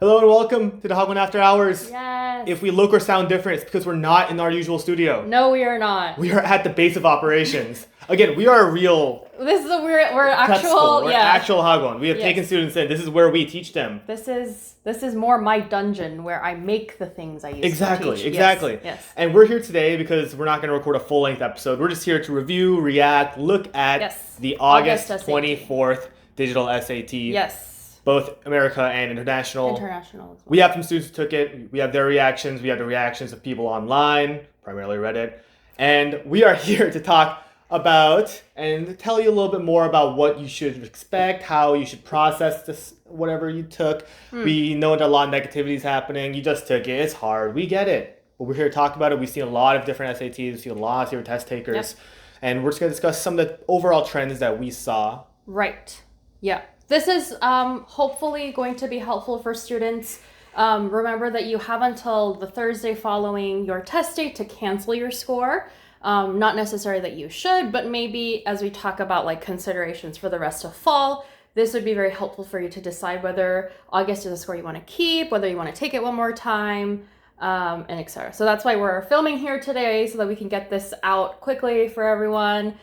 Hello and welcome to TheHagwon After Hours. Yes. If we look or sound different, it's because we're not in our usual studio. No, we are not. We are at the base of operations. Again, we are a real This is we're prep actual school. We're yeah. actual Hagwon. We have Yes. taken students in. This is where we teach them. This is more my dungeon where I make the things I use Exactly, to teach. exactly. Yes. And we're here today because we're not going to record a full-length episode. We're just here to review, react, look at Yes. the August SAT. 24th digital SAT. Yes. Both America and international. International as well. We have some students who took it. We have their reactions. We have the reactions of people online, primarily Reddit. And we are here to talk about and tell you a little bit more about what you should expect, how you should process this, whatever you took. We know that a lot of negativity is happening. You just took it. It's hard. We get it. But we're here to talk about it. We've seen a lot of different SATs. We've seen a lot of different test takers. Yep. And we're just going to discuss some of the overall trends that we saw. Right. Yeah. This is hopefully going to be helpful for students. Remember that you have until the Thursday following your test date to cancel your score. Not necessarily that you should, but maybe as we talk about like considerations for the rest of fall, this would be very helpful for you to decide whether August is a score you want to keep, whether you want to take it one more time, and etc. So that's why we're filming here today so that we can get this out quickly for everyone.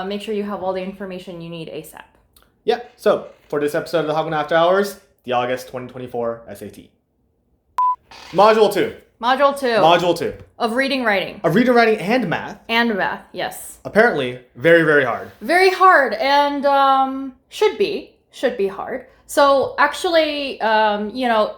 Make sure you have all the information you need ASAP. Yeah, so for this episode of the TheHagwon After Hours, the August 2024 SAT. Module 2. Module 2. Module 2. Of reading, writing. Of reading, writing, and math. And math, yes. Apparently, very, very hard. Very hard and should be hard. So actually,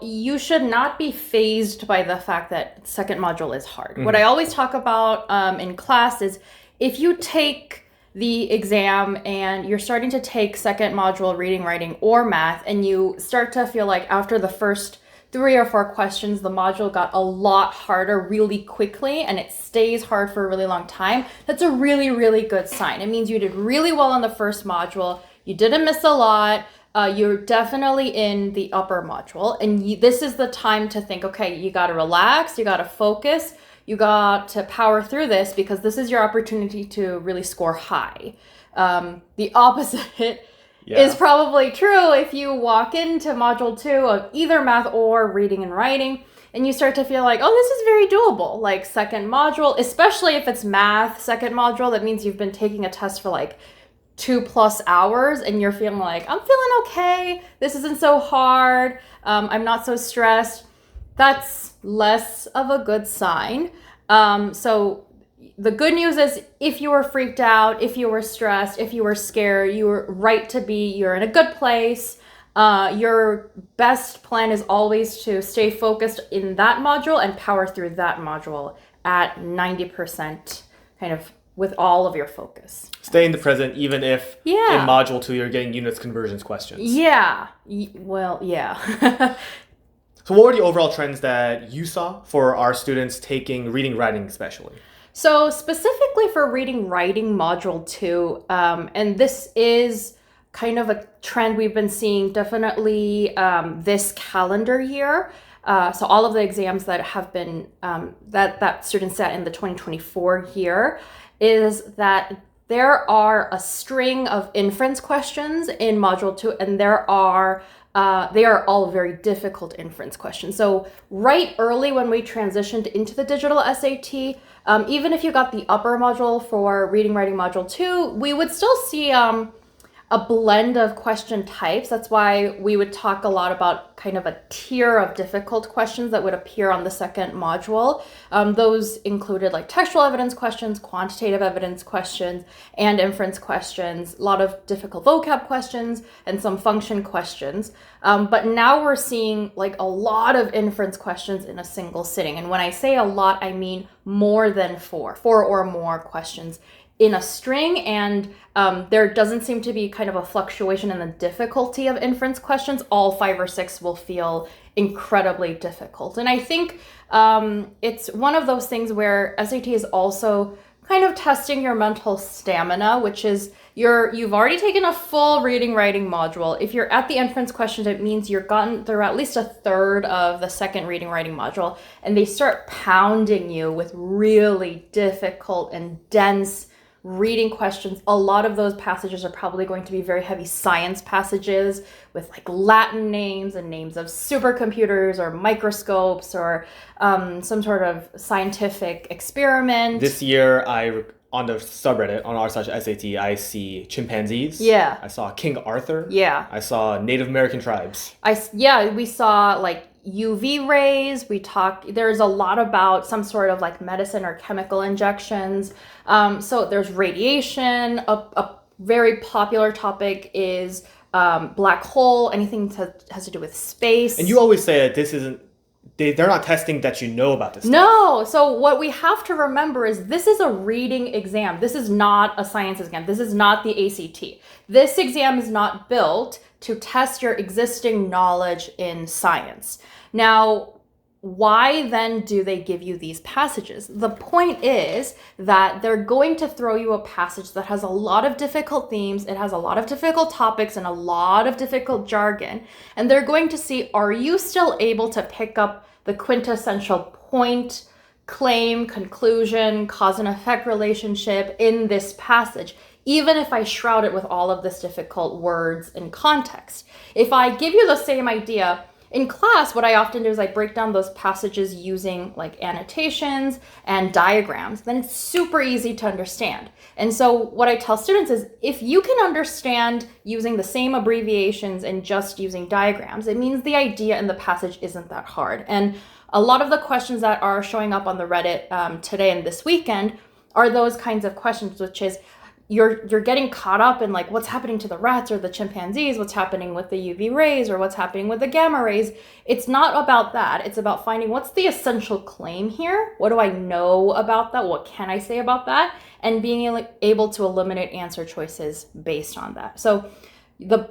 you should not be fazed by the fact that second module is hard. What I always talk about in class is if you take the exam and you're starting to take second module reading, writing, or math, and you start to feel like after the first 3 or 4 questions, the module got a lot harder really quickly and it stays hard for a really long time, that's a really, really good sign. It means you did really well on the first module, you didn't miss a lot, you're definitely in the upper module, and this is the time to think, okay, you gotta relax, you gotta focus, you got to power through this because this is your opportunity to really score high. The opposite is probably true if you walk into module 2 of either math or reading and writing and you start to feel like, oh, this is very doable. Like second module, especially if it's math second module, that means you've been taking a test for like 2+ hours and you're feeling like, I'm feeling okay. This isn't so hard. I'm not so stressed. That's less of a good sign. So the good news is if you were freaked out, if you were stressed, if you were scared, you were right to be, you're in a good place. Your best plan is always to stay focused in that module and power through that module at 90% kind of with all of your focus. Stay in the present even if in module 2 you're getting units conversions questions. Yeah. Well, yeah. So what were the overall trends that you saw for our students taking reading, writing especially? So specifically for reading, writing module 2, and this is kind of a trend we've been seeing definitely this calendar year. So all of the exams that have been, that students sat in the 2024 year is that there are a string of inference questions in module 2, and they are all very difficult inference questions. So right early when we transitioned into the digital SAT, even if you got the upper module for reading, writing module 2, we would still see a blend of question types. That's why we would talk a lot about kind of a tier of difficult questions that would appear on the second module. Those included like textual evidence questions, quantitative evidence questions, and inference questions, a lot of difficult vocab questions, and some function questions. But now we're seeing like a lot of inference questions in a single sitting. And when I say a lot, I mean more than 4 or more questions in a string, and there doesn't seem to be kind of a fluctuation in the difficulty of inference questions. All 5 or 6 will feel incredibly difficult. And I think it's one of those things where SAT is also kind of testing your mental stamina, which is you've already taken a full reading, writing module. If you're at the inference questions, it means you're gotten through at least a third of the second reading, writing module, and they start pounding you with really difficult and dense reading questions, a lot of those passages are probably going to be very heavy science passages with like Latin names and names of supercomputers or microscopes or some sort of scientific experiment. This year, on the subreddit on r/SAT, I see chimpanzees. Yeah. I saw King Arthur. Yeah. I saw Native American tribes. We saw like UV rays. There's a lot about some sort of like medicine or chemical injections. So there's radiation. A very popular topic is black hole, anything that has to do with space. And you always say that this isn't, they're not testing that you know about this stuff. No. So what we have to remember is this is a reading exam. This is not a science exam. This is not the ACT. This exam is not built to test your existing knowledge in science. Now, why then do they give you these passages? The point is that they're going to throw you a passage that has a lot of difficult themes, it has a lot of difficult topics and a lot of difficult jargon, and they're going to see, are you still able to pick up the quintessential point, claim, conclusion, cause and effect relationship in this passage, even if I shroud it with all of this difficult words and context. If I give you the same idea, in class, what I often do is I break down those passages using like annotations and diagrams. Then it's super easy to understand. And so what I tell students is if you can understand using the same abbreviations and just using diagrams, it means the idea in the passage isn't that hard. And a lot of the questions that are showing up on the Reddit today and this weekend are those kinds of questions, which is, you're getting caught up in like what's happening to the rats or the chimpanzees, what's happening with the UV rays or what's happening with the gamma rays. It's not about that. It's about finding what's the essential claim here. What do I know about that? What can I say about that? And being able to eliminate answer choices based on that. So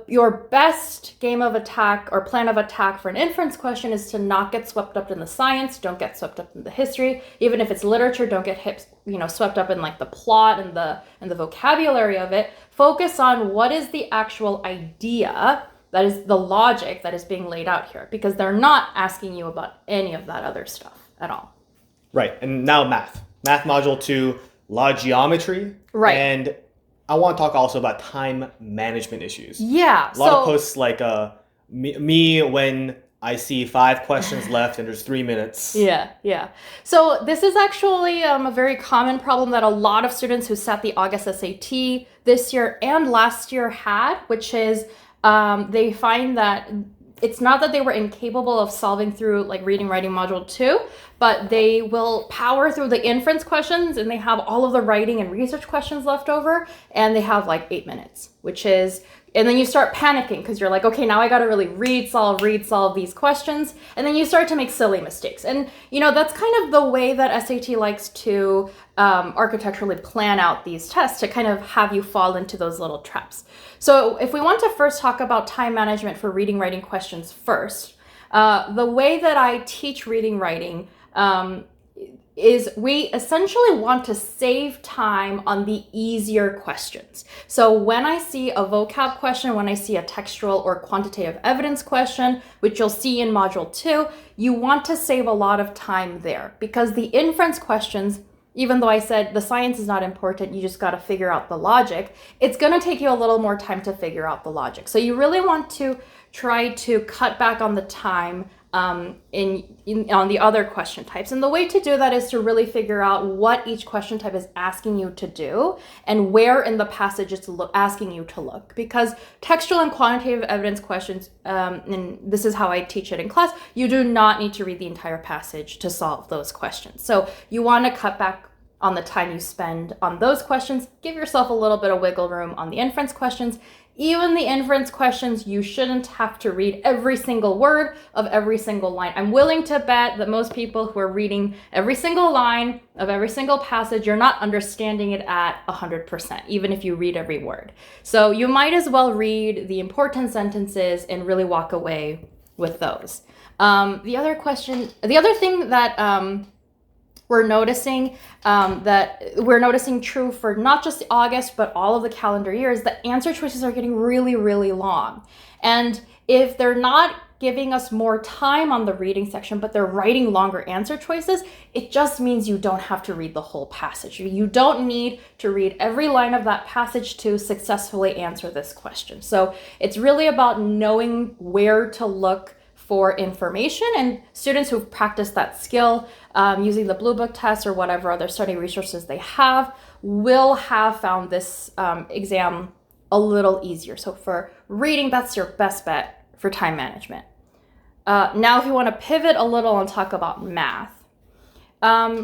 your best game of attack or plan of attack for an inference question is to not get swept up in the science, don't get swept up in the history. Even if it's literature, don't get swept up in like the plot and the vocabulary of it. Focus on what is the actual idea, that is the logic that is being laid out here, because they're not asking you about any of that other stuff at all. Right. And now math module 2, law geometry. Right. And I want to talk also about time management issues. Yeah. A lot of posts like me when I see 5 questions left and there's 3 minutes. Yeah. So this is actually a very common problem that a lot of students who sat the August SAT this year and last year had, which is they find that it's not that they were incapable of solving through like reading, writing module 2, but they will power through the inference questions and they have all of the writing and research questions left over and they have like 8 minutes, and then you start panicking because you're like, okay, now I got to really read, solve these questions. And then you start to make silly mistakes. And, that's kind of the way that SAT likes to architecturally plan out these tests, to kind of have you fall into those little traps. So if we want to first talk about time management for reading, writing questions first, the way that I teach reading, writing is we essentially want to save time on the easier questions. So when I see a vocab question, when I see a textual or quantitative evidence question, which you'll see in module 2, you want to save a lot of time there, because the inference questions, even though I said the science is not important, you just got to figure out the logic, it's going to take you a little more time to figure out the logic. So you really want to try to cut back on the time on the other question types. And the way to do that is to really figure out what each question type is asking you to do and where in the passage it's asking you to look. Because textual and quantitative evidence questions, and this is how I teach it in class, you do not need to read the entire passage to solve those questions. So you want to cut back on the time you spend on those questions. Give yourself a little bit of wiggle room on the inference questions. Even the inference questions, you shouldn't have to read every single word of every single line. I'm willing to bet that most people who are reading every single line of every single passage, you're not understanding it at 100%, even if you read every word. So you might as well read the important sentences and really walk away with those. The other thing that we're noticing true for not just August, but all of the calendar years, the answer choices are getting really, really long. And if they're not giving us more time on the reading section, but they're writing longer answer choices, it just means you don't have to read the whole passage. You don't need to read every line of that passage to successfully answer this question. So it's really about knowing where to look for information, and students who've practiced that skill using the bluebook test or whatever other study resources they have will have found this exam a little easier. So for reading, that's your best bet for time management. Now, if you want to pivot a little and talk about math,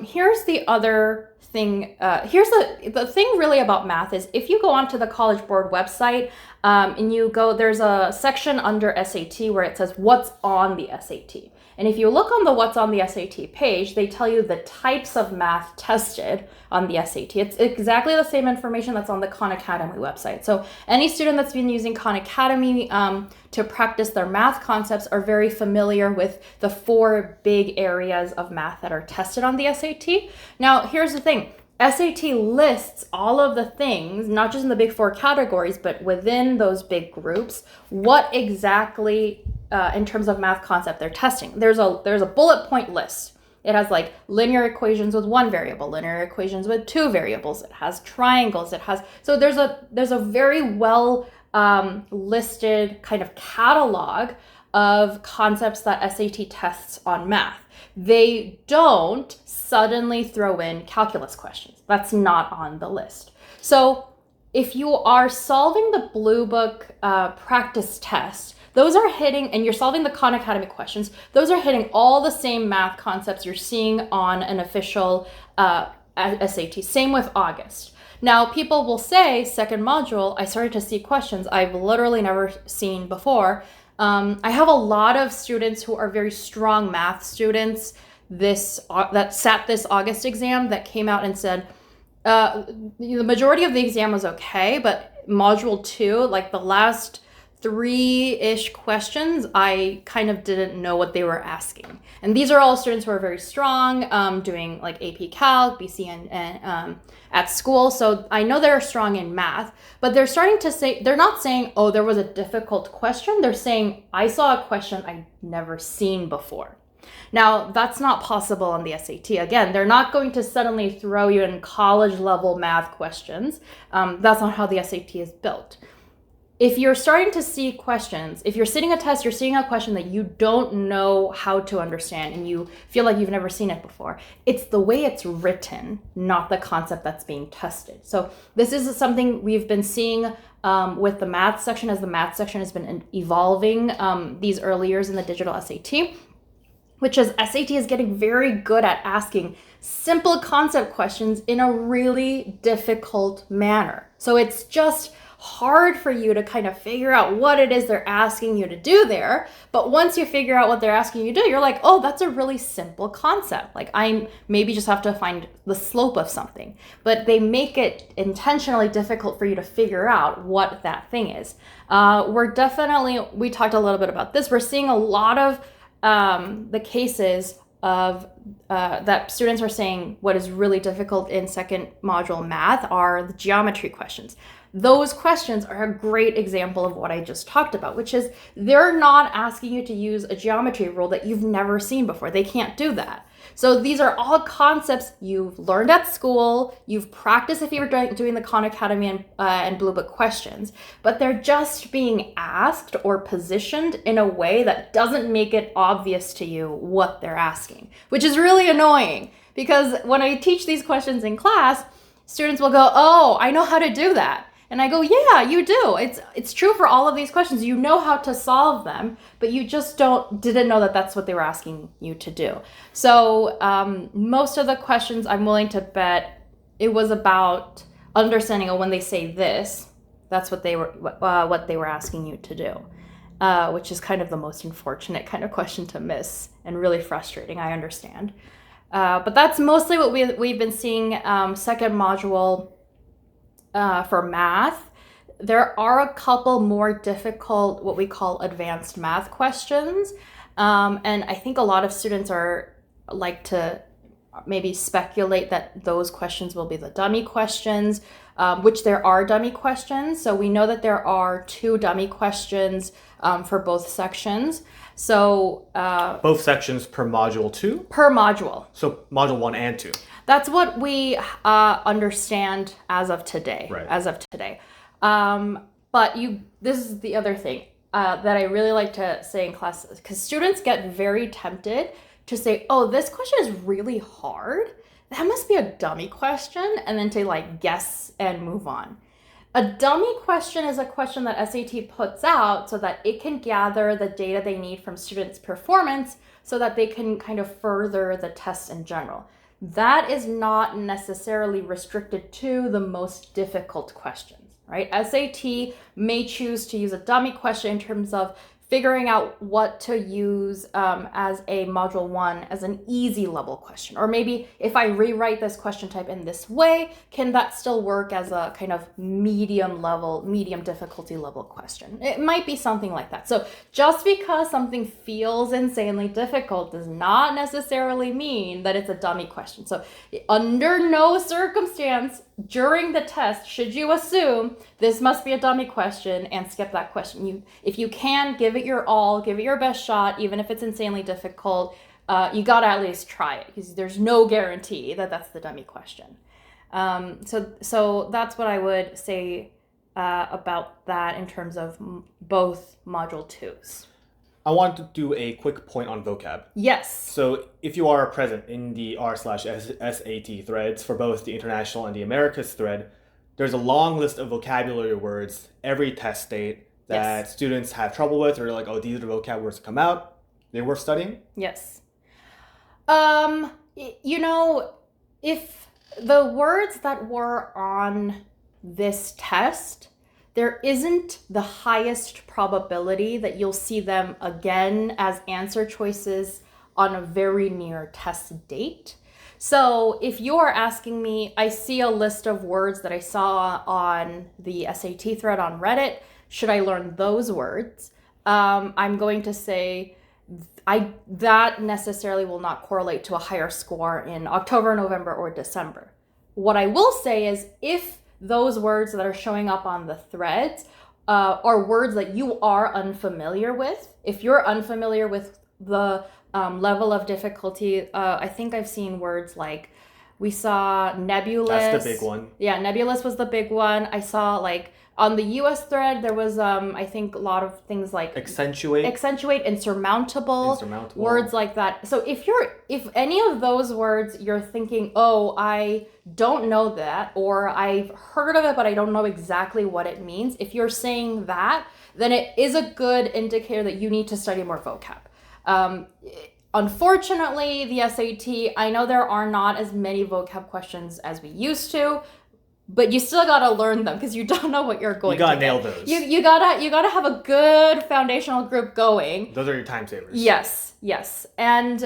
here's the other thing. Here's the thing really about math is if you go onto the College Board website and you go, there's a section under SAT where it says what's on the SAT. And if you look on the what's on the SAT page, they tell you the types of math tested on the SAT. It's exactly the same information that's on the Khan Academy website. So any student that's been using Khan Academy to practice their math concepts are very familiar with the 4 big areas of math that are tested on the SAT. Now, here's the thing. SAT lists all of the things, not just in the big 4 categories, but within those big groups, what exactly in terms of math concept they're testing. There's a bullet point list. It has like linear equations with 1 variable, linear equations with 2 variables. It has triangles. So there's a very well listed kind of catalog of concepts that SAT tests on math. They don't suddenly throw in calculus questions. That's not on the list. So if you are solving the bluebook practice test, those are hitting, and you're solving the Khan Academy questions, those are hitting all the same math concepts you're seeing on an official SAT. Same with August. Now, people will say, second module, I started to see questions I've literally never seen before. I have a lot of students who are very strong math students that sat this August exam that came out and said, the majority of the exam was okay, but module 2, like the last 3-ish questions, I kind of didn't know what they were asking. And these are all students who are very strong, doing like AP Calc, BC, and at school. So I know they're strong in math, but they're starting to say, they're not saying, oh, there was a difficult question. They're saying, I saw a question I'd never seen before. Now, that's not possible on the SAT. Again, they're not going to suddenly throw you in college level math questions. That's not how the SAT is built. If you're starting to see questions, if you're sitting a test, you're seeing a question that you don't know how to understand and you feel like you've never seen it before, it's the way it's written, not the concept that's being tested. So this is something we've been seeing with the math section as the math section has been evolving these early years in the digital SAT, which is SAT is getting very good at asking simple concept questions in a really difficult manner. So it's just hard for you to kind of figure out what it is they're asking you to do there. But once you figure out what they're asking you to do, you're like, oh, that's a really simple concept. Like I maybe just have to find the slope of something. But they make it intentionally difficult for you to figure out what that thing is. We talked a little bit about this. We're seeing a lot of the cases of that students are saying what is really difficult in second module math are the geometry questions. Those questions are a great example of what I just talked about, which is they're not asking you to use a geometry rule that you've never seen before. They can't do that. So these are all concepts you've learned at school, you've practiced if you were doing the Khan Academy and Blue Book questions, but they're just being asked or positioned in a way that doesn't make it obvious to you what they're asking, which is really annoying because when I teach these questions in class, students will go, oh, I know how to do that. And I go, yeah, you do. It's true for all of these questions. You know how to solve them, but you just didn't know that that's what they were asking you to do. So most of the questions, I'm willing to bet it was about understanding, when they say this, that's what they were asking you to do, which is kind of the most unfortunate kind of question to miss and really frustrating. I understand, but that's mostly what we've been seeing. Second module. For math, there are a couple more difficult, what we call advanced math questions. And I think a lot of students like to maybe speculate that those questions will be the dummy questions, which there are dummy questions. So we know that there are 2 dummy questions for both sections. So both sections per module 2? Per module. So module 1 and 2. That's what we understand as of today. Right. As of today. But this is the other thing that I really like to say in class, because students get very tempted to say, oh, this question is really hard. That must be a dummy question. And then to like guess and move on. A dummy question is a question that SAT puts out so that it can gather the data they need from students' performance so that they can kind of further the test in general. That is not necessarily restricted to the most difficult questions, right? SAT may choose to use a dummy question in terms of figuring out what to use as a module 1 as an easy level question. Or maybe if I rewrite this question type in this way, can that still work as a kind of medium difficulty level question? It might be something like that. So just because something feels insanely difficult does not necessarily mean that it's a dummy question. So under no circumstance during the test should you assume this must be a dummy question and skip that question. If you can, give it your all, give it your best shot, even if it's insanely difficult. You gotta at least try it, because there's no guarantee that that's the dummy question. So that's what I would say about that in terms of both module 2s. I want to do a quick point on vocab. Yes. So if you are present in the r/SAT threads for both the international and the Americas thread, there's a long list of vocabulary words every test date that students have trouble with, or like, oh, these are the vocab words that come out. They're worth studying? Yes. If the words that were on this test, there isn't the highest probability that you'll see them again as answer choices on a very near test date. So if you are asking me, I see a list of words that I saw on the SAT thread on Reddit, should I learn those words? I'm going to say that necessarily will not correlate to a higher score in October, November, or December. What I will say is if those words that are showing up on the threads are words that you are unfamiliar with, if you're unfamiliar with the level of difficulty, I think I've seen words like, we saw nebulous. That's the big one. Yeah, nebulous was the big one. I saw like on the US thread, there was, I think, a lot of things like accentuate, insurmountable, words like that. So if any of those words you're thinking, oh, I don't know that, or I've heard of it, but I don't know exactly what it means. If you're saying that, then it is a good indicator that you need to study more vocab. Unfortunately, the SAT, I know there are not as many vocab questions as we used to, but you still gotta learn them because you don't know what you're going to get. You gotta nail those. You gotta have a good foundational group going. Those are your time savers. Yes. And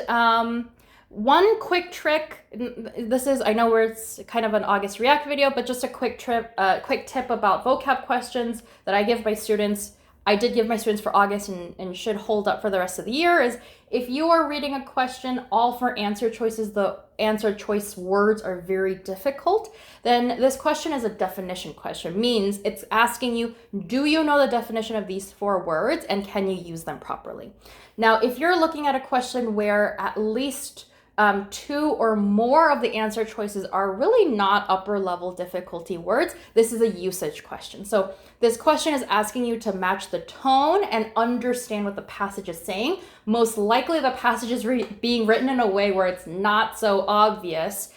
one quick trick, I know it's kind of an August React video, but just a quick tip about vocab questions that I give my students. I did give my students for August and should hold up for the rest of the year is if you are reading a question all for answer choices, the answer choice words are very difficult, then this question is a definition question. Means it's asking you, do you know the definition of these 4 words and can you use them properly? Now, if you're looking at a question where at least 2 or more of the answer choices are really not upper level difficulty words, this is a usage question. So this question is asking you to match the tone and understand what the passage is saying. Most likely the passage is being written in a way where it's not so obvious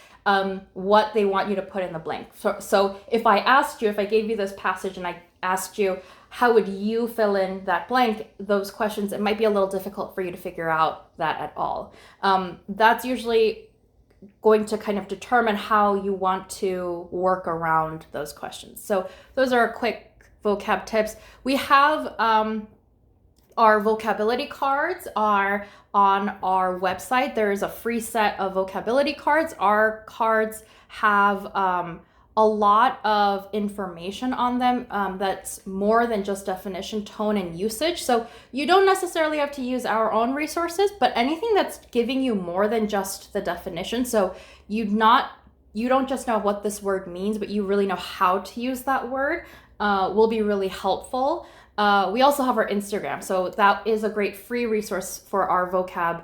what they want you to put in the blank. So if I gave you this passage and I asked you, how would you fill in that blank, those questions, it might be a little difficult for you to figure out that at all. That's usually going to kind of determine how you want to work around those questions. So those are quick vocab tips. We have our vocabulary cards are on our website. There is a free set of vocabulary cards. Our cards have a lot of information on them that's more than just definition, tone, and usage. So you don't necessarily have to use our own resources, but anything that's giving you more than just the definition. So you don't just know what this word means, but you really know how to use that word will be really helpful. We also have our Instagram. So that is a great free resource for our vocab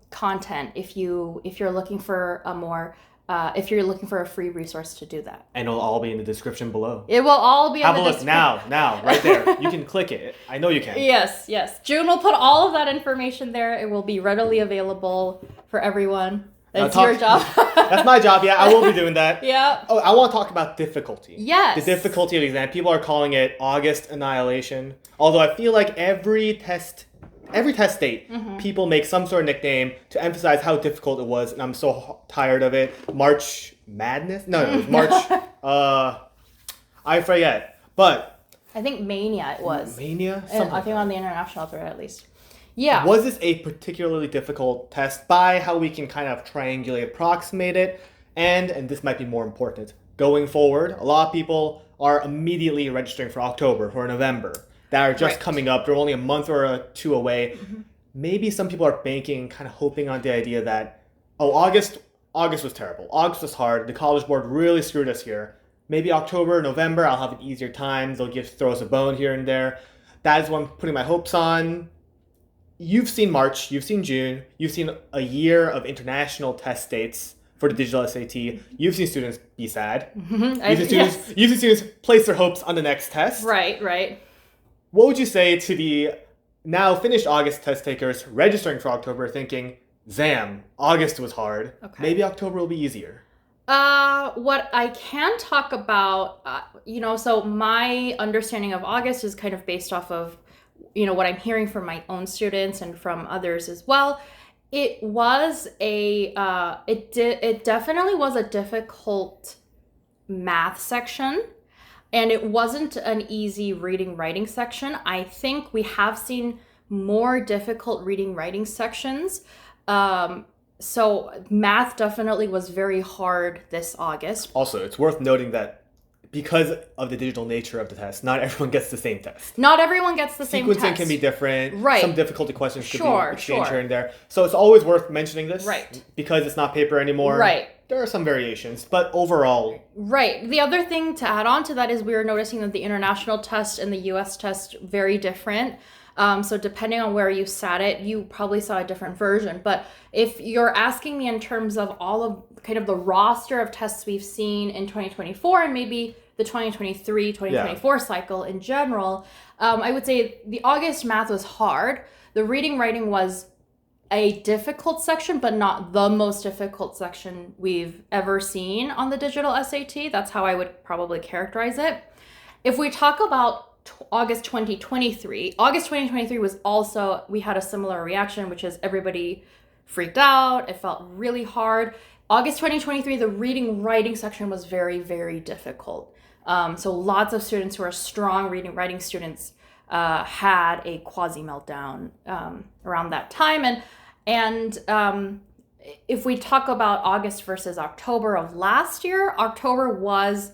content if you're looking for a free resource to do that. And it'll all be in the description below. It will all be Have in a the look description. now, right there. You can click it. I know you can. Yes. June will put all of that information there. It will be readily available for everyone. That's your job. That's my job. Yeah, I will be doing that. Yeah. Oh, I want to talk about difficulty. Yes. The difficulty of the exam. People are calling it August annihilation. Although I feel like every test date, people make some sort of nickname to emphasize how difficult it was, and I'm so tired of it. March Madness? No, it was March. I forget, but I think Mania it was. Mania. I think on the international thread at least. Yeah. Was this a particularly difficult test by how we can kind of triangulate, approximate it, and this might be more important going forward? A lot of people are immediately registering for October or November. That are just coming up. They're only a month or two away. Maybe some people are banking, kind of hoping on the idea that, August was terrible. August was hard. The College Board really screwed us here. Maybe October, November, I'll have an easier time. They'll throw us a bone here and there. That is what I'm putting my hopes on. You've seen March. You've seen June. You've seen a year of international test dates for the digital SAT. You've seen students be sad. You've seen students place their hopes on the next test. Right. What would you say to the now finished August test takers registering for October thinking, Zam, August was hard. Okay. Maybe October will be easier. What I can talk about, so my understanding of August is kind of based off of, what I'm hearing from my own students and from others as well. It was it definitely was a difficult math section. And it wasn't an easy reading writing section. I think we have seen more difficult reading writing sections. So math definitely was very hard this August. Also, it's worth noting that because of the digital nature of the test, not everyone gets the same test. Not everyone gets the same test. Sequencing can be different. Right. Some difficulty questions could be exchanged here and there. So it's always worth mentioning this. Right. Because it's not paper anymore. Right. There are some variations, but overall... Right. The other thing to add on to that is we were noticing that the international test and the U.S. test very different. So depending on where you sat it, you probably saw a different version. But if you're asking me in terms of all of kind of the roster of tests we've seen in 2024 and maybe the 2023-2024 cycle in general, I would say the August math was hard. The reading writing was a difficult section, but not the most difficult section we've ever seen on the digital SAT. That's how I would probably characterize it. If we talk about August 2023 was also, we had a similar reaction, which is everybody freaked out. It felt really hard. August 2023, the reading writing section was very, very difficult. So lots of students who are strong reading writing students had a quasi meltdown around that time. And if we talk about August versus October of last year, October was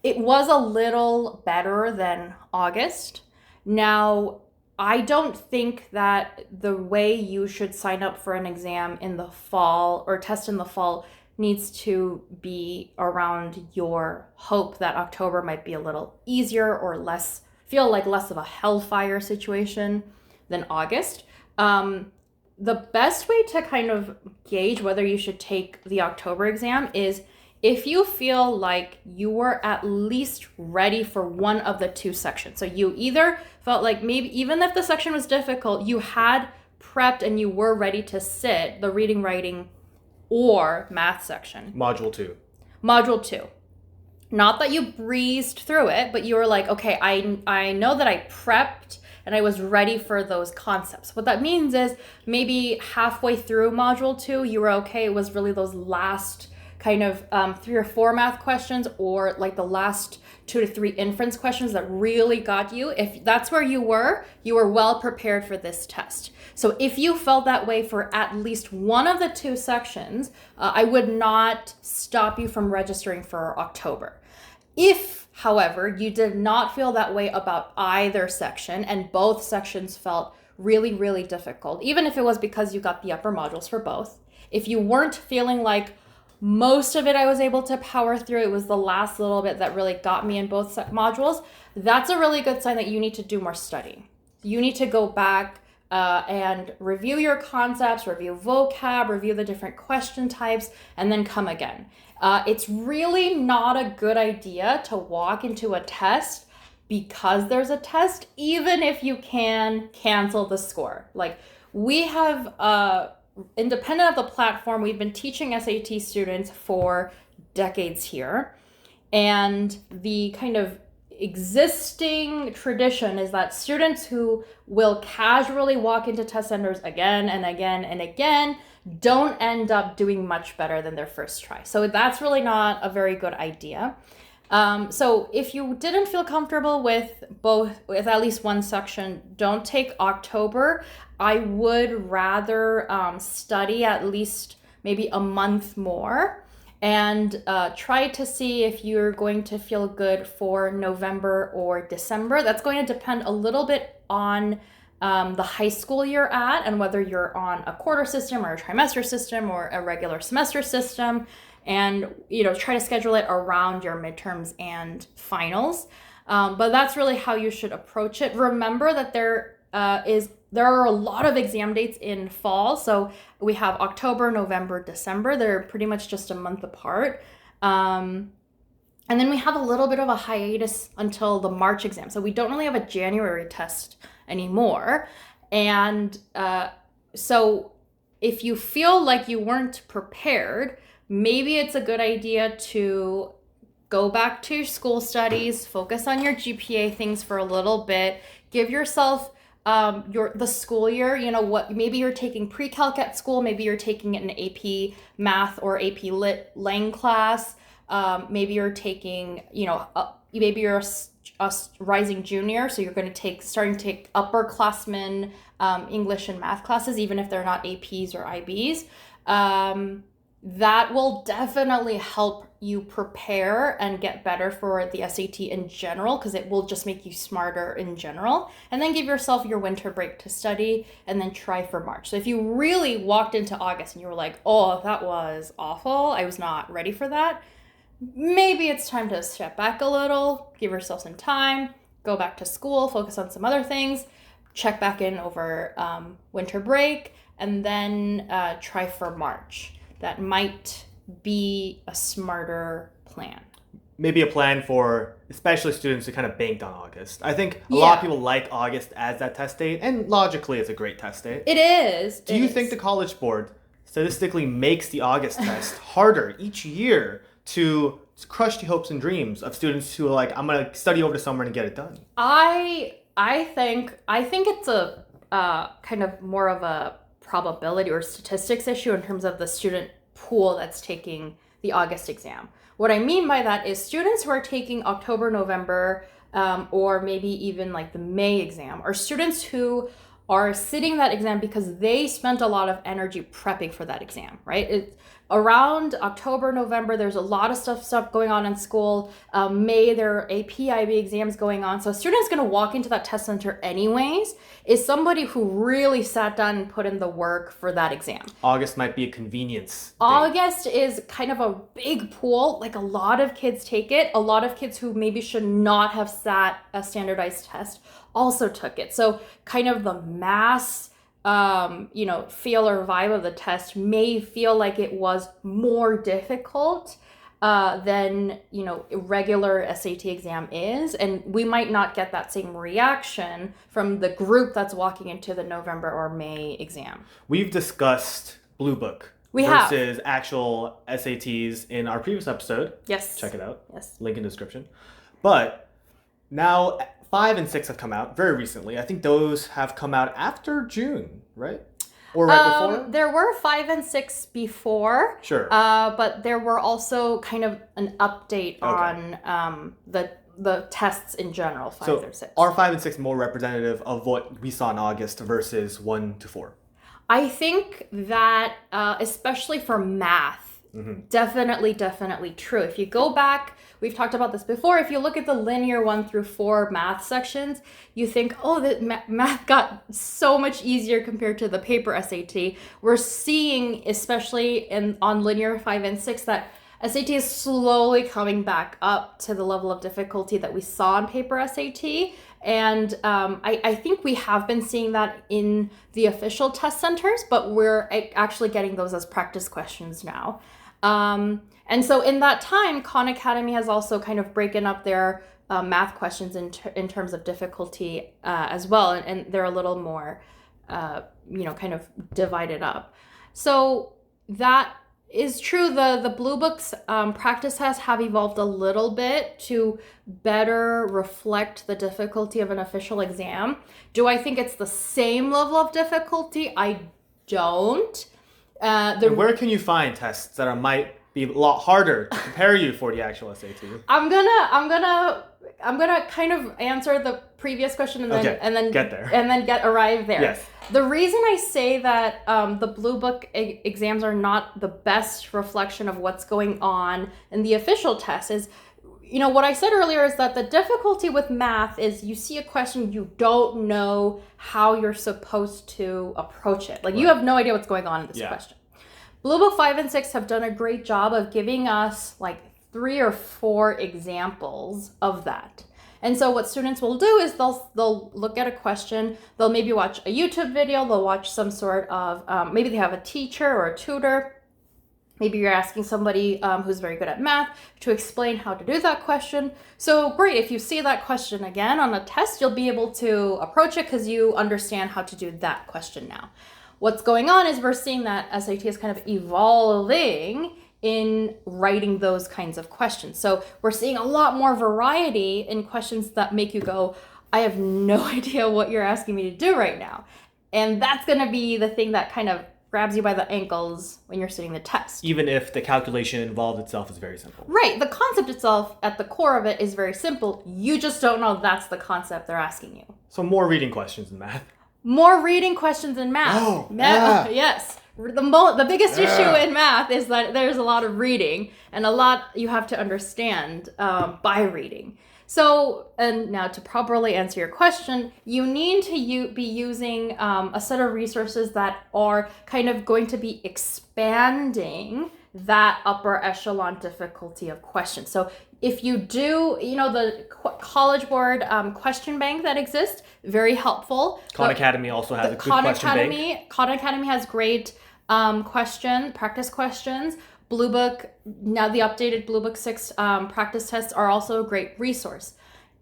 a little better than August. Now, I don't think that the way you should sign up for an exam in the fall or test in the fall needs to be around your hope that October might be a little easier or less of a hellfire situation than August. The best way to kind of gauge whether you should take the October exam is if you feel like you were at least ready for one of the two sections. So you either felt like maybe even if the section was difficult, you had prepped and you were ready to sit the reading, writing, or math section. Module 2. Not that you breezed through it, but you were like, okay, I know that I prepped and I was ready for those concepts. What that means is maybe halfway through module 2, you were okay. It was really those last kind of 3 or 4 math questions, or like the last 2 to 3 inference questions that really got you, if that's where you were well prepared for this test. So if you felt that way for at least one of the 2 sections, I would not stop you from registering for October. If, however, you did not feel that way about either section and both sections felt really, really difficult, even if it was because you got the upper modules for both, if you weren't feeling like most of it I was able to power through, it was the last little bit that really got me in both modules, that's a really good sign that you need to do more studying. You need to go back and review your concepts, review vocab, review the different question types, and then come again. It's really not a good idea to walk into a test because there's a test, even if you can cancel the score. Like, we have, independent of the platform, we've been teaching SAT students for decades here. And the kind of existing tradition is that students who will casually walk into test centers again and again and again don't end up doing much better than their first try. So that's really not a very good idea. So if you didn't feel comfortable with at least one section, don't take October. I would rather study at least maybe a month more and try to see if you're going to feel good for November or December. That's going to depend a little bit on the high school you're at and whether you're on a quarter system or a trimester system or a regular semester system, and try to schedule it around your midterms and finals. But that's really how you should approach it. Remember that there are a lot of exam dates in fall. So we have October, November, December. They're pretty much just a month apart. And then we have a little bit of a hiatus until the March exam. So we don't really have a January test anymore. And so if you feel like you weren't prepared, maybe it's a good idea to go back to your school studies, focus on your GPA things for a little bit, give yourself the school year, maybe you're taking pre-calc at school, maybe you're taking an AP math or AP lit lang class, maybe you're taking, maybe you're a rising junior, so you're going to starting to take upperclassmen English and math classes, even if they're not APs or IBs. That will definitely help you prepare and get better for the SAT in general, because it will just make you smarter in general. And then give yourself your winter break to study and then try for March. So if you really walked into August and you were like, oh, that was awful, I was not ready for that, maybe it's time to step back a little, give yourself some time, go back to school, focus on some other things, check back in over winter break, and then try for March. That might be a smarter plan. Maybe a plan for especially students who kind of banked on August. I think a lot of people like August as that test date, and logically it's a great test date. It is. Do you think the College Board statistically makes the August test harder each year to crush the hopes and dreams of students who are like, I'm going to study over the summer and get it done? I think it's a kind of more of a probability or statistics issue in terms of the student pool that's taking the August exam. What I mean by that is students who are taking October, November, or maybe even like the May exam, are students who are sitting that exam because they spent a lot of energy prepping for that exam, right? Around October, November, there's a lot of stuff going on in school. May, there are AP, IB exams going on. So a student's going to walk into that test center anyways is somebody who really sat down and put in the work for that exam. August might be a convenience date. August is kind of a big pool. Like, a lot of kids take it. A lot of kids who maybe should not have sat a standardized test also took it. So kind of the mass feel or vibe of the test may feel like it was more difficult than, a regular SAT exam is. And we might not get that same reaction from the group that's walking into the November or May exam. We've discussed bluebook versus actual SATs in our previous episode. Yes. Check it out. Yes. Link in the description. But now 5 and 6 have come out very recently. I think those have come out after June, right? Or right before? There were 5 and 6 before. Sure. But there were also kind of an update on the tests in general, 5 through 6. Are 5 and 6 more representative of what we saw in August versus 1 to 4? I think that, especially for math, definitely true. If you go back, we've talked about this before, if you look at the linear 1 through 4 math sections, you think, oh, that math got so much easier compared to the paper SAT. We're seeing, especially on linear 5 and 6, that SAT is slowly coming back up to the level of difficulty that we saw on paper SAT. And I think we have been seeing that in the official test centers, but we're actually getting those as practice questions now. And so in that time, Khan Academy has also kind of broken up their math questions in terms of difficulty as well. And they're a little more, kind of divided up. So that is true. The Blue Book's practice tests have evolved a little bit to better reflect the difficulty of an official exam. Do I think it's the same level of difficulty? I don't. And where can you find tests that might be a lot harder to prepare you for the actual SAT? I'm gonna kind of answer the previous question and then get there and then arrive there. Yes. The reason I say that the Blue Book exams are not the best reflection of what's going on in the official test is, what I said earlier is that the difficulty with math is you see a question, you don't know how you're supposed to approach it. Like, you have no idea what's going on in this question. Blue Book 5 and 6 have done a great job of giving us like 3 or 4 examples of that. And so what students will do is they'll look at a question, they'll maybe watch a YouTube video, they'll watch some sort of, maybe they have a teacher or a tutor. Maybe you're asking somebody who's very good at math to explain how to do that question. So great, if you see that question again on a test, you'll be able to approach it because you understand how to do that question now. What's going on is we're seeing that SAT is kind of evolving in writing those kinds of questions. So we're seeing a lot more variety in questions that make you go, I have no idea what you're asking me to do right now. And that's going to be the thing that kind of grabs you by the ankles when you're sitting the test. Even if the calculation involved itself is very simple. Right. The concept itself at the core of it is very simple. You just don't know that's the concept they're asking you. So more reading questions in math. More reading questions in math. Oh, Yes. The biggest issue in math is that there's a lot of reading and a lot you have to understand by reading. So, and now to properly answer your question, you need to be using a set of resources that are kind of going to be expanding that upper echelon difficulty of questions. So if you do, the College Board question bank that exists, very helpful. Khan Academy also has a good question bank. Khan Academy has great practice questions. Blue Book, now the updated Blue Book 6 practice tests are also a great resource.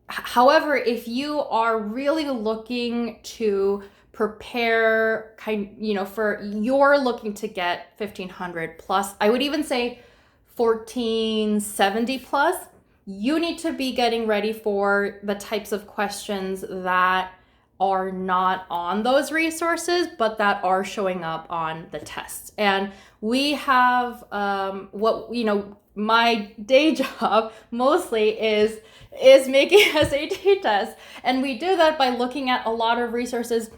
However, if you are really looking to prepare you're looking to get 1500 plus, I would even say 1470 plus, you need to be getting ready for the types of questions that are not on those resources, but that are showing up on the tests. And we have my day job mostly is making SAT tests. And we do that by looking at a lot of resources.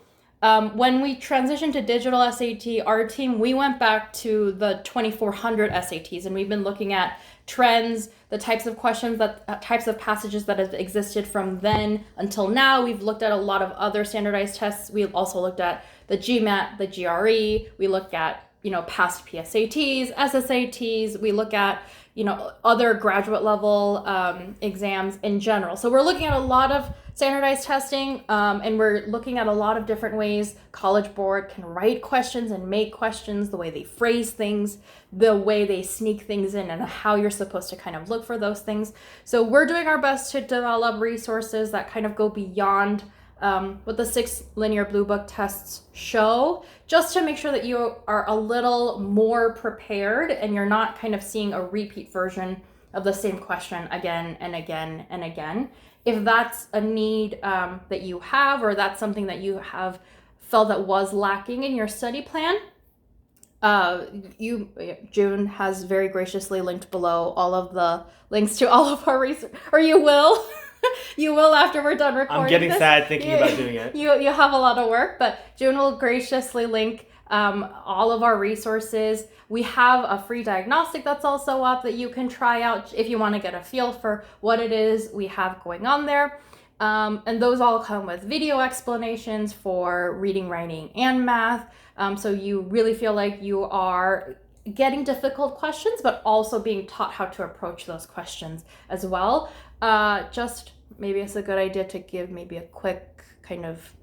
When we transitioned to digital SAT, our team, we went back to the 2400 SATs, and we've been looking at trends, the types of questions, types of passages that have existed from then until now. We've looked at a lot of other standardized tests. We've also looked at the GMAT, the GRE. We look at, past PSATs, SSATs. We look at, other graduate level exams in general. So we're looking at a lot of standardized testing, and we're looking at a lot of different ways College Board can write questions and make questions, the way they phrase things, the way they sneak things in, and how you're supposed to kind of look for those things. So we're doing our best to develop resources that kind of go beyond what the 6 linear Blue Book tests show, just to make sure that you are a little more prepared and you're not kind of seeing a repeat version of the same question again and again and again. If that's a need that you have, or that's something that you have felt that was lacking in your study plan, Joon has very graciously linked below all of the links to all of our research, or you will. You will after we're done recording. I'm getting this. sad thinking about doing it. You have a lot of work, but Joon will graciously link all of our resources. We have a free diagnostic that's also up that you can try out if you want to get a feel for what it is we have going on there. And those all come with video explanations for reading, writing, and math. So you really feel like you are getting difficult questions, but also being taught how to approach those questions as well. Just maybe it's a good idea to give maybe a quick kind of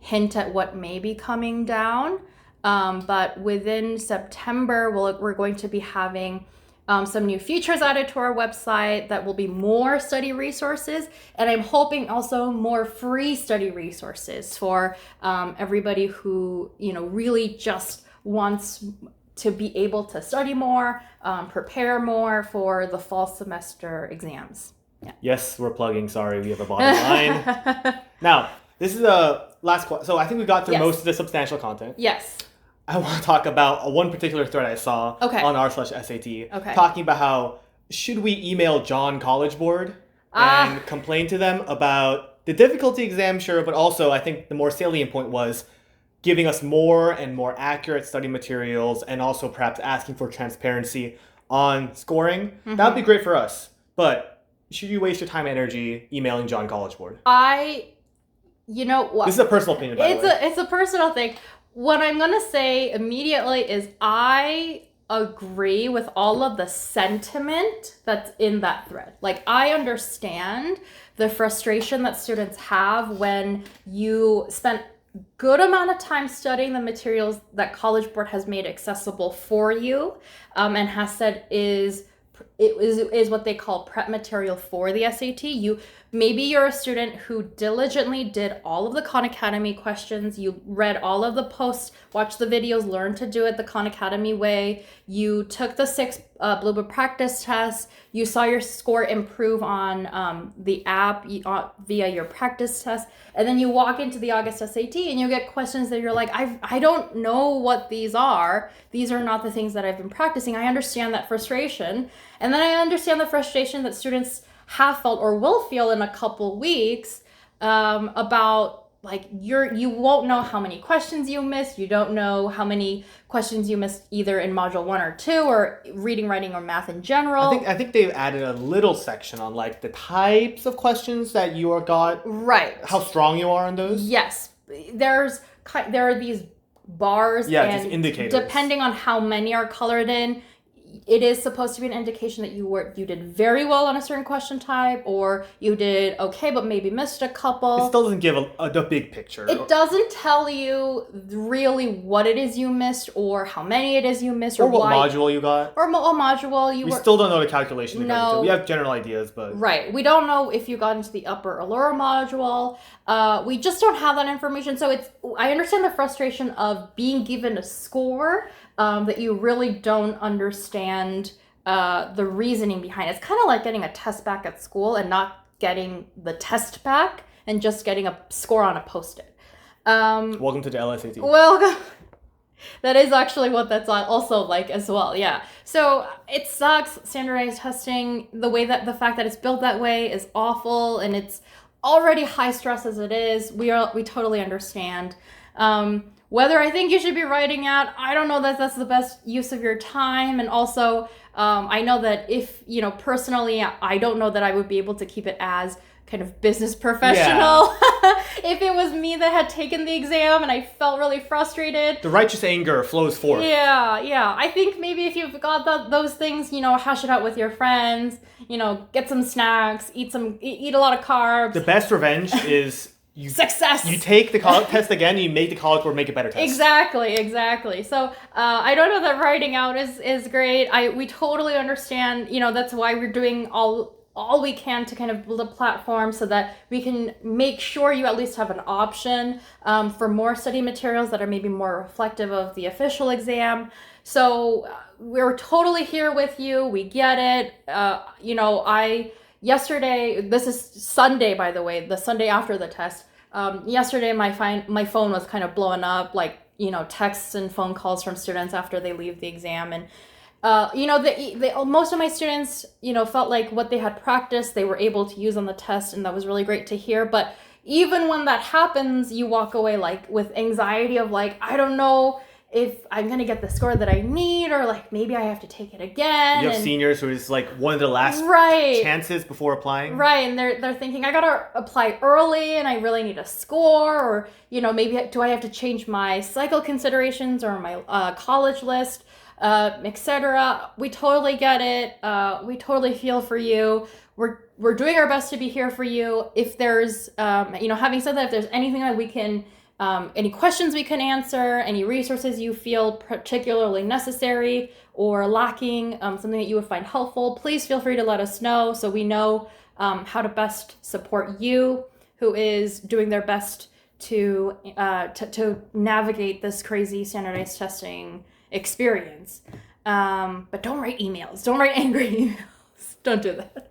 hint at what may be coming down. But within September, we're going to be having some new features added to our website that will be more study resources. And I'm hoping also more free study resources for everybody who, really just wants to be able to study more, prepare more for the fall semester exams. Yeah. Yes, we're plugging. Sorry, we have a bottom line. Now, this is the last question. So I think we got through most of the substantial content. Yes. I want to talk about one particular thread I saw on r/SAT, talking about how should we email John collegeboard and complain to them about the difficulty exam, sure, but also I think the more salient point was giving us more and more accurate study materials and also perhaps asking for transparency on scoring. Mm-hmm. That would be great for us, but should you waste your time and energy emailing John collegeboard? What? This is a personal opinion, by the way. It's a personal thing. What I'm going to say immediately is I agree with all of the sentiment that's in that thread. Like, I understand the frustration that students have when you spend good amount of time studying the materials that College Board has made accessible for you, and has said is what they call prep material for the SAT. Maybe you're a student who diligently did all of the Khan Academy questions. You read all of the posts, watched the videos, learned to do it the Khan Academy way. You took the 6 bluebook practice tests. You saw your score improve on the app via your practice test. And then you walk into the August SAT and you get questions that you're like, I don't know what these are. These are not the things that I've been practicing. I understand that frustration. And then I understand the frustration that students have felt or will feel in a couple weeks about like you won't know how many questions you missed. You don't know how many questions you missed either in module 1 or 2 or reading, writing, or math in general. I think they've added a little section on like the types of questions that you got. Right. How strong you are on those. Yes. There are these bars and these indicators. Depending on how many are colored in, it is supposed to be an indication that you did very well on a certain question type, or you did okay but maybe missed a couple. It still doesn't give a big picture. It doesn't tell you really what it is you missed, or how many it is you missed, or what module you got, or what module you. We still don't know the calculation. No, we have general ideas, but right, we don't know if you got into the upper or lower module. We just don't have that information. So I understand the frustration of being given a score that you really don't understand the reasoning behind it. It's kind of like getting a test back at school and not getting the test back and just getting a score on a Post-it. Welcome to the LSAT. Welcome. That is actually what that's also like as well, yeah. So it sucks. Standardized testing, the fact that it's built that way is awful, and it's already high stress as it is. We totally understand. Whether I think you should be writing out, I don't know that that's the best use of your time. And also, I know that if, personally, I don't know that I would be able to keep it as kind of business professional. Yeah. If it was me that had taken the exam and I felt really frustrated. The righteous anger flows forth. Yeah. I think maybe if you've got those things, hash it out with your friends, get some snacks, eat a lot of carbs. The best revenge is... Success. You take the college test again, you make the college board make a better test. Exactly. So I don't know that writing out is great. We totally understand. That's why we're doing all we can to kind of build a platform so that we can make sure you at least have an option for more study materials that are maybe more reflective of the official exam. So we're totally here with you. We get it. Yesterday, this is Sunday, by the way, the Sunday after the test, Yesterday, my phone was kind of blowing up, like, texts and phone calls from students after they leave the exam. And, most of my students, felt like what they had practiced, they were able to use on the test. And that was really great to hear. But even when that happens, you walk away like with anxiety of like, I don't know if I'm going to get the score that I need, or like maybe I have to take it again. You have seniors who is like one of the last chances before applying. Right. And they're thinking, I got to apply early and I really need a score, or, maybe do I have to change my cycle considerations or my college list, etc. We totally get it. We totally feel for you. We're doing our best to be here for you. If there's, having said that, if there's anything that we can, any questions we can answer, any resources you feel particularly necessary or lacking, something that you would find helpful, please feel free to let us know so we know how to best support you, who is doing their best to navigate this crazy standardized testing experience. But don't write emails. Don't write angry emails. Don't do that.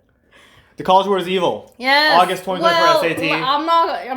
The College Board is evil. Yes. August 2024 SAT. I'm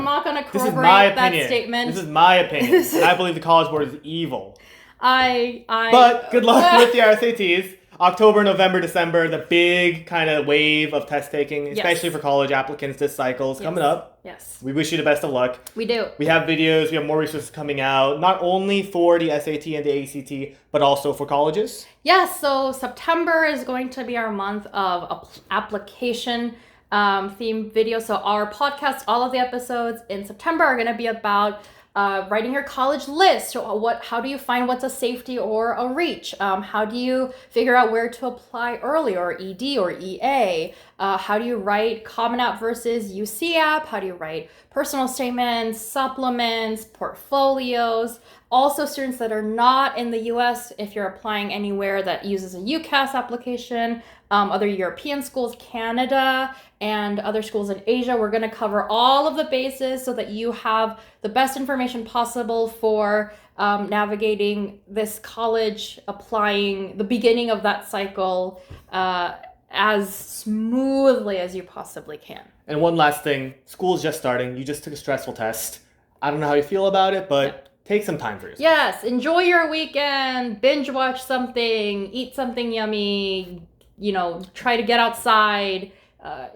not going to This is corroborate my that opinion. statement. This is my opinion. And I believe the College Board is evil. But good luck with the SATs. October, November, December, the big kind of wave of test taking, especially for college applicants this cycle is coming up. Yes. We wish you the best of luck. We do. We have videos, we have more resources coming out, not only for the SAT and the ACT, but also for colleges. Yes, so September is going to be our month of application themed videos. So our podcast, all of the episodes in September are going to be about writing your college list. So how do you find what's a safety or a reach? How do you figure out where to apply early, or ED or EA? How do you write Common App versus UC App? How do you write personal statements, supplements, portfolios? Also, students that are not in the US, if you're applying anywhere that uses a UCAS application, other European schools, Canada, and other schools in Asia, we're going to cover all of the bases so that you have the best information possible for navigating this college, applying the beginning of that cycle as smoothly as you possibly can. And one last thing, school's just starting. You just took a stressful test. I don't know how you feel about it, but take some time for yourself. Yes, enjoy your weekend, binge watch something, eat something yummy, try to get outside.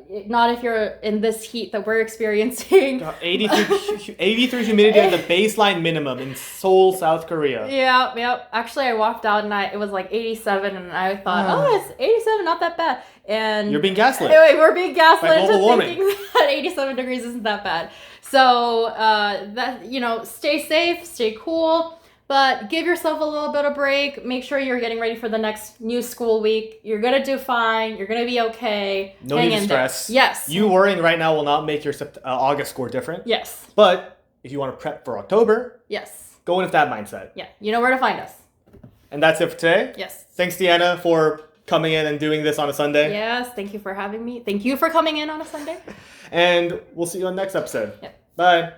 Not if you're in this heat that we're experiencing. 83 humidity at the baseline minimum in Seoul, South Korea. Yep. Actually, I walked out and it was like 87, and I thought, it's 87, not that bad. And you're being gaslit. Anyway, we're being gaslit by global warming. Thinking that 87 degrees isn't that bad. So stay safe, stay cool. But give yourself a little bit of break. Make sure you're getting ready for the next new school week. You're going to do fine. You're going to be okay. No need to stress. Yes. You worrying right now will not make your August score different. Yes. But if you want to prep for October, go in with that mindset. Yeah. You know where to find us. And that's it for today. Yes. Thanks, Deanna, for coming in and doing this on a Sunday. Yes. Thank you for having me. Thank you for coming in on a Sunday. And we'll see you on the next episode. Yep. Bye.